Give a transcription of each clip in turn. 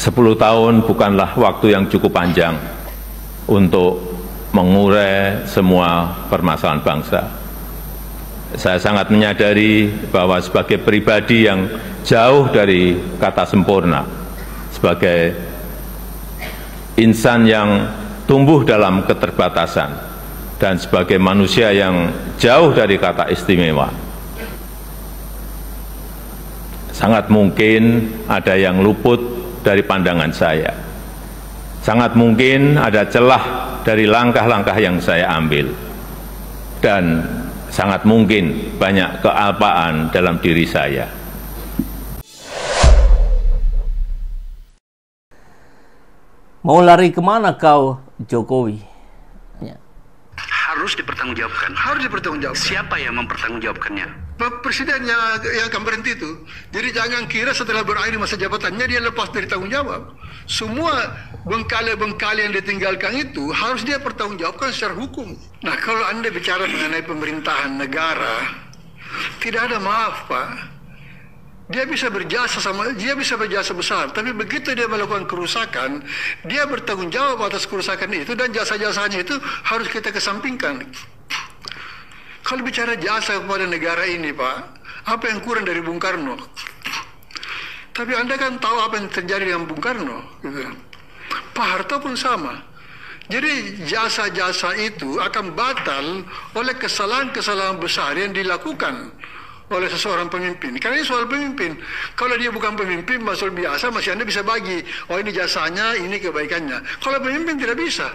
10 tahun bukanlah waktu yang cukup panjang untuk mengurai semua permasalahan bangsa. Saya sangat menyadari bahwa sebagai pribadi yang jauh dari kata sempurna, sebagai insan yang tumbuh dalam keterbatasan, dan sebagai manusia yang jauh dari kata istimewa, sangat mungkin ada yang luput dari pandangan saya. Sangat mungkin ada celah dari langkah-langkah yang saya ambil. Dan sangat mungkin banyak kealpaan dalam diri saya. Mau lari kemana kau, Jokowi? Ya. Harus dipertanggungjawabkan. Harus dipertanggungjawabkan. Siapa yang mempertanggungjawabkannya? Presiden yang akan berhenti itu. Jadi jangan kira setelah berakhir masa jabatannya dia lepas dari tanggung jawab. Semua bengkali-bengkali yang ditinggalkan itu harus dia pertanggungjawabkan secara hukum. Nah, kalau Anda bicara mengenai pemerintahan negara, tidak ada maaf, Pak. Dia bisa berjasa besar, tapi begitu dia melakukan kerusakan, dia bertanggung jawab atas kerusakan itu, dan jasa-jasanya itu harus kita kesampingkan. Kalau bicara jasa kepada negara ini, Pak, apa yang kurang dari Bung Karno? Tapi Anda kan tahu apa yang terjadi dengan Bung Karno, gitu. Pak Harto pun sama. Jadi jasa-jasa itu akan batal oleh kesalahan-kesalahan besar yang dilakukan oleh seseorang pemimpin. Karena ini soal pemimpin. Kalau dia bukan pemimpin, maksud biasa, masih Anda bisa bagi. Oh, ini jasanya, ini kebaikannya. Kalau pemimpin tidak bisa.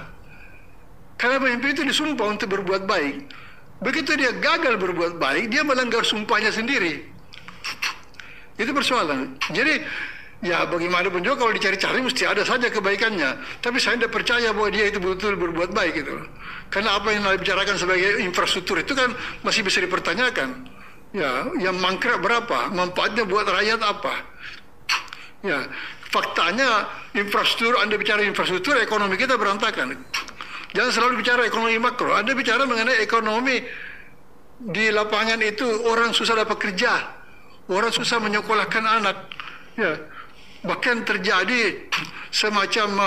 Karena pemimpin itu disumpah untuk berbuat baik. Begitu dia gagal berbuat baik, dia melanggar sumpahnya sendiri. Itu persoalan. Jadi, ya bagaimanapun juga kalau dicari-cari mesti ada saja kebaikannya. Tapi saya tidak percaya bahwa dia itu betul-betul berbuat baik itu. Karena apa yang dibicarakan sebagai infrastruktur itu kan masih bisa dipertanyakan. Ya, yang mangkrak berapa? Manfaatnya buat rakyat apa? Ya, faktanya infrastruktur, Anda bicara infrastruktur, ekonomi kita berantakan. Jangan selalu bicara ekonomi makro. Anda bicara mengenai ekonomi di lapangan itu, orang susah dapat kerja, orang susah menyekolahkan anak. Ya, bahkan terjadi semacam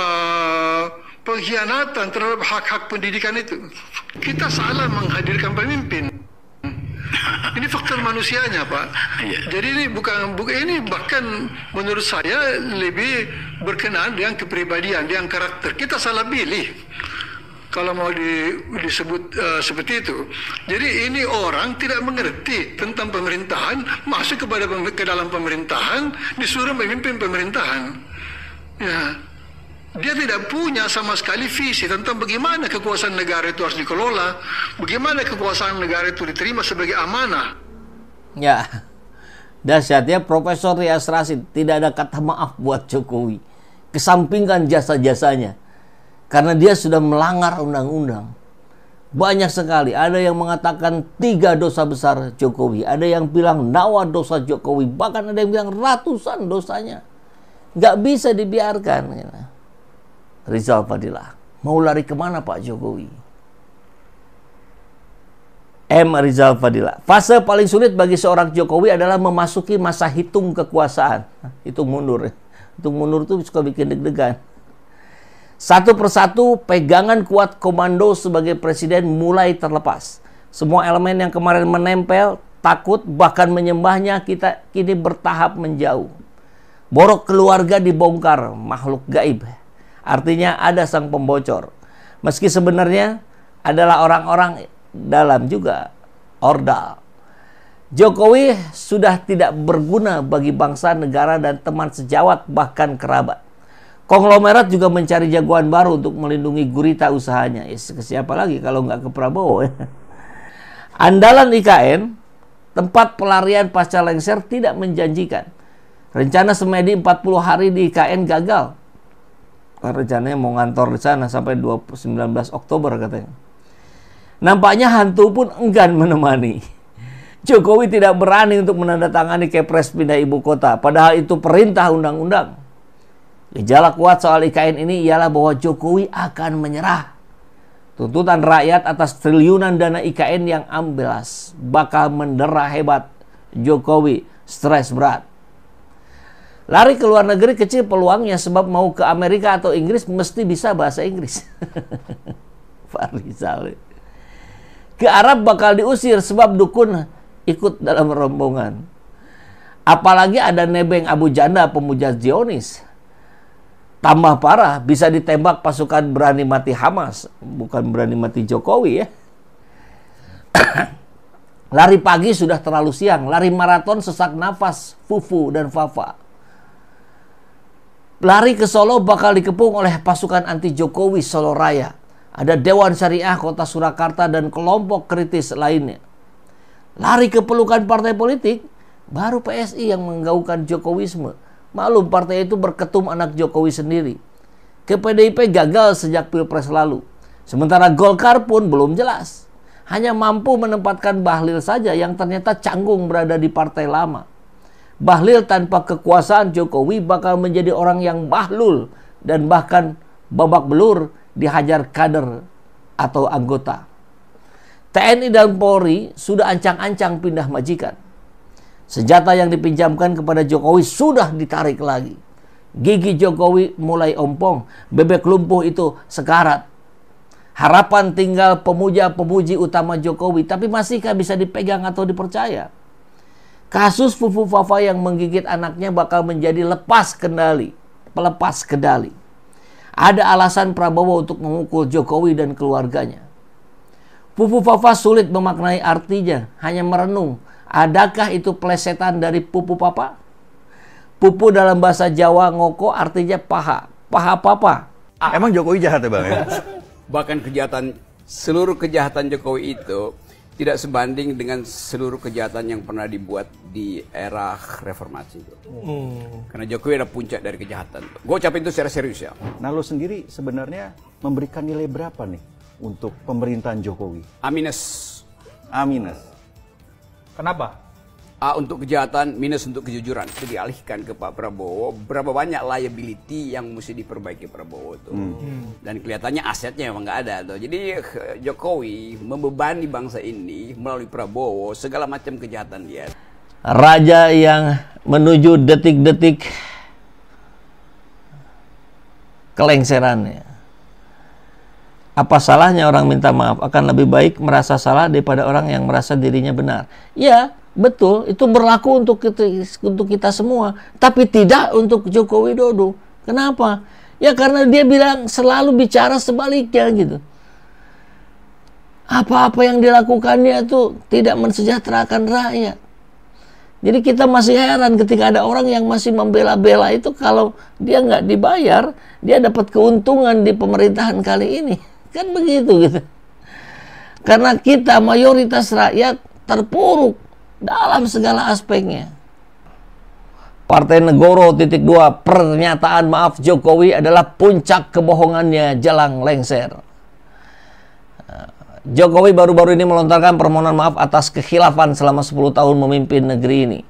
pengkhianatan terhadap hak-hak pendidikan itu. Kita salah menghadirkan pemimpin. Ini faktor manusianya, Pak. Jadi ini bukan ini bahkan menurut saya lebih berkenaan dengan kepribadian, dengan karakter. Kita salah pilih. Kalau mau disebut seperti itu. Jadi ini orang tidak mengerti tentang pemerintahan, masuk ke dalam pemerintahan, disuruh memimpin pemerintahan. Ya, dia tidak punya sama sekali visi tentang bagaimana kekuasaan negara itu harus dikelola, bagaimana kekuasaan negara itu diterima sebagai amanah. Ya, dahsyatnya Profesor Rias Rasyid, tidak ada kata maaf buat Jokowi. Kesampingkan jasa-jasanya. Karena dia sudah melanggar undang-undang. Banyak sekali. Ada yang mengatakan 3 dosa besar Jokowi. Ada yang bilang nawa dosa Jokowi. Bahkan ada yang bilang ratusan dosanya. Nggak bisa dibiarkan. Rizal Fadilah. Mau lari kemana Pak Jokowi? Rizal Fadilah. Fase paling sulit bagi seorang Jokowi adalah memasuki masa hitung kekuasaan. Hitung mundur. Hitung mundur itu suka bikin deg-degan. Satu persatu pegangan kuat komando sebagai presiden mulai terlepas. Semua elemen yang kemarin menempel, takut, bahkan menyembahnya kita kini bertahap menjauh. Borok keluarga dibongkar, makhluk gaib. Artinya ada sang pembocor. Meski sebenarnya adalah orang-orang dalam juga, ordal. Jokowi sudah tidak berguna bagi bangsa, negara, dan teman sejawat, bahkan kerabat. Konglomerat juga mencari jagoan baru untuk melindungi gurita usahanya. Ke siapa lagi kalau nggak ke Prabowo? Andalan IKN, tempat pelarian pasca lengser, tidak menjanjikan. Rencana semedi 40 hari di IKN gagal. Rencananya mau ngantor di sana sampai 19 Oktober katanya. Nampaknya hantu pun enggan menemani. Jokowi tidak berani untuk menandatangani Kepres pindah ibu kota, padahal itu perintah undang-undang. Gejala kuat soal IKN ini ialah bahwa Jokowi akan menyerah. Tuntutan rakyat atas triliunan dana IKN yang amblas bakal mendera hebat. Jokowi stres berat. Lari ke luar negeri kecil peluangnya, sebab mau ke Amerika atau Inggris mesti bisa bahasa Inggris. Farizal. Ke Arab bakal diusir sebab dukun ikut dalam rombongan. Apalagi ada nebeng Abu Janda pemuja Zionis. Tambah parah, bisa ditembak pasukan berani mati Hamas, bukan berani mati Jokowi ya. Lari pagi sudah terlalu siang, lari maraton sesak nafas, Fufu dan Fafa. Lari ke Solo bakal dikepung oleh pasukan anti Jokowi Solo Raya. Ada Dewan Syariah Kota Surakarta dan kelompok kritis lainnya. Lari ke pelukan partai politik, baru PSI yang menggaungkan Jokowisme. Maklum partai itu berketum anak Jokowi sendiri. Ke PDIP gagal sejak Pilpres lalu. Sementara Golkar pun belum jelas. Hanya mampu menempatkan Bahlil saja yang ternyata canggung berada di partai lama. Bahlil tanpa kekuasaan Jokowi bakal menjadi orang yang bahlul dan bahkan babak belur dihajar kader atau anggota. TNI dan Polri sudah ancang-ancang pindah majikan. Senjata yang dipinjamkan kepada Jokowi sudah ditarik lagi. Gigi Jokowi mulai ompong, bebek lumpuh itu sekarat. Harapan tinggal pemuja-pemuji utama Jokowi, tapi masihkah bisa dipegang atau dipercaya? Kasus Fufu Fafa yang menggigit anaknya bakal menjadi pelepas kendali. Ada alasan Prabowo untuk memukul Jokowi dan keluarganya. Fufu Fafa sulit memaknai artinya, hanya merenung. Adakah itu plesetan dari Pupu Papa? Pupu dalam bahasa Jawa ngoko artinya paha papa. Emang Jokowi jahat ya Bang ya? Bahkan seluruh kejahatan Jokowi itu tidak sebanding dengan seluruh kejahatan yang pernah dibuat di era reformasi itu. Karena Jokowi adalah puncak dari kejahatan. Gue ucapin itu secara serius ya. Nah lo sendiri sebenarnya memberikan nilai berapa nih untuk pemerintahan Jokowi? A-. Kenapa? A untuk kejahatan, minus untuk kejujuran. Itu dialihkan ke Pak Prabowo. Berapa banyak liability yang mesti diperbaiki Prabowo tuh. Dan kelihatannya asetnya memang nggak ada tuh. Jadi Jokowi membebani bangsa ini melalui Prabowo segala macam kejahatan dia. Raja yang menuju detik-detik kelengserannya. Apa salahnya orang minta maaf? Akan lebih baik merasa salah daripada orang yang merasa dirinya benar. Ya, betul, itu berlaku untuk kita semua, tapi tidak untuk Joko Widodo. Kenapa? Ya karena dia selalu bicara sebaliknya gitu. Apa-apa yang dilakukannya itu tidak mensejahterakan rakyat. Jadi kita masih heran ketika ada orang yang masih membela-bela itu kalau dia nggak dibayar, dia dapat keuntungan di pemerintahan kali ini. Kan begitu gitu. Karena kita mayoritas rakyat terpuruk dalam segala aspeknya. Partai Negoro .2 pernyataan maaf Jokowi adalah puncak kebohongannya jelang lengser. Jokowi baru-baru ini melontarkan permohonan maaf atas kekhilafan selama 10 tahun memimpin negeri ini.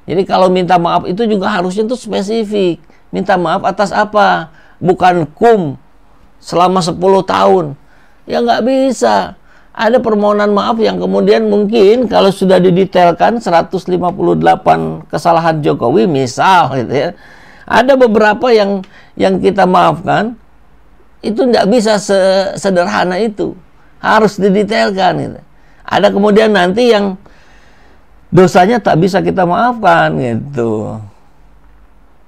Jadi kalau minta maaf itu juga harusnya itu spesifik. Minta maaf atas apa? Bukan selama 10 tahun. Ya nggak bisa. Ada permohonan maaf yang kemudian mungkin kalau sudah didetailkan 158 kesalahan Jokowi misal gitu ya. Ada beberapa yang kita maafkan itu nggak bisa sederhana itu. Harus didetailkan gitu. Ada kemudian nanti yang dosanya tak bisa kita maafkan gitu.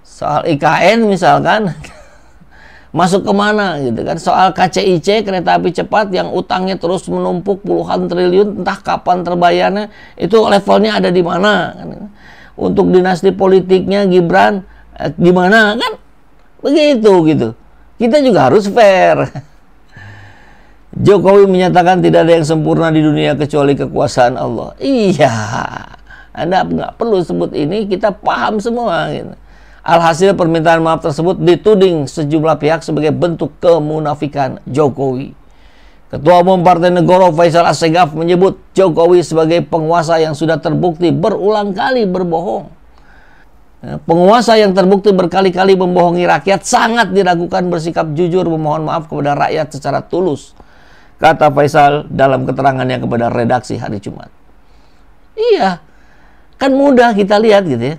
Soal IKN misalkan masuk kemana gitu kan. Soal KCIC kereta api cepat yang utangnya terus menumpuk puluhan triliun, entah kapan terbayarnya, itu levelnya ada di mana kan. Untuk dinasti politiknya Gibran gimana kan, begitu gitu. Kita juga harus fair. Jokowi menyatakan tidak ada yang sempurna di dunia kecuali kekuasaan Allah. Iya, Anda nggak perlu sebut ini, kita paham semua gitu. Alhasil permintaan maaf tersebut dituding sejumlah pihak sebagai bentuk kemunafikan Jokowi. Ketua Umum Partai Negoro Faisal Assegaf menyebut Jokowi sebagai penguasa yang sudah terbukti berulang kali berbohong. Penguasa yang terbukti berkali-kali membohongi rakyat sangat diragukan bersikap jujur memohon maaf kepada rakyat secara tulus, kata Faisal dalam keterangannya kepada redaksi hari Jumat. Iya, kan mudah kita lihat gitu ya.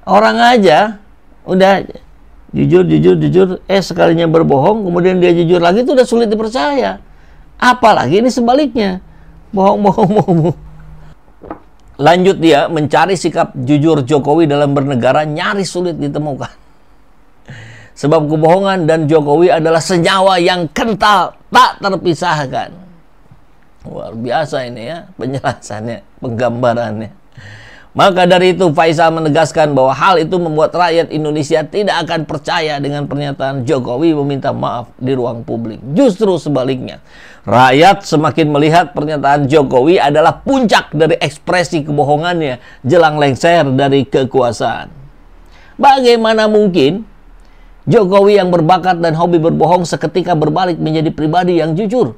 Orang aja udah jujur, sekalinya berbohong, kemudian dia jujur lagi, itu udah sulit dipercaya. Apalagi ini sebaliknya, bohong. Lanjut dia mencari sikap jujur Jokowi dalam bernegara nyaris sulit ditemukan. Sebab kebohongan dan Jokowi adalah senyawa yang kental, tak terpisahkan. Luar biasa ini ya penjelasannya, penggambarannya. Maka dari itu Faisal menegaskan bahwa hal itu membuat rakyat Indonesia tidak akan percaya dengan pernyataan Jokowi meminta maaf di ruang publik. Justru sebaliknya, rakyat semakin melihat pernyataan Jokowi adalah puncak dari ekspresi kebohongannya jelang lengser dari kekuasaan. Bagaimana mungkin Jokowi yang berbakat dan hobi berbohong seketika berbalik menjadi pribadi yang jujur?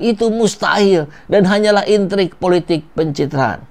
Itu mustahil dan hanyalah intrik politik pencitraan.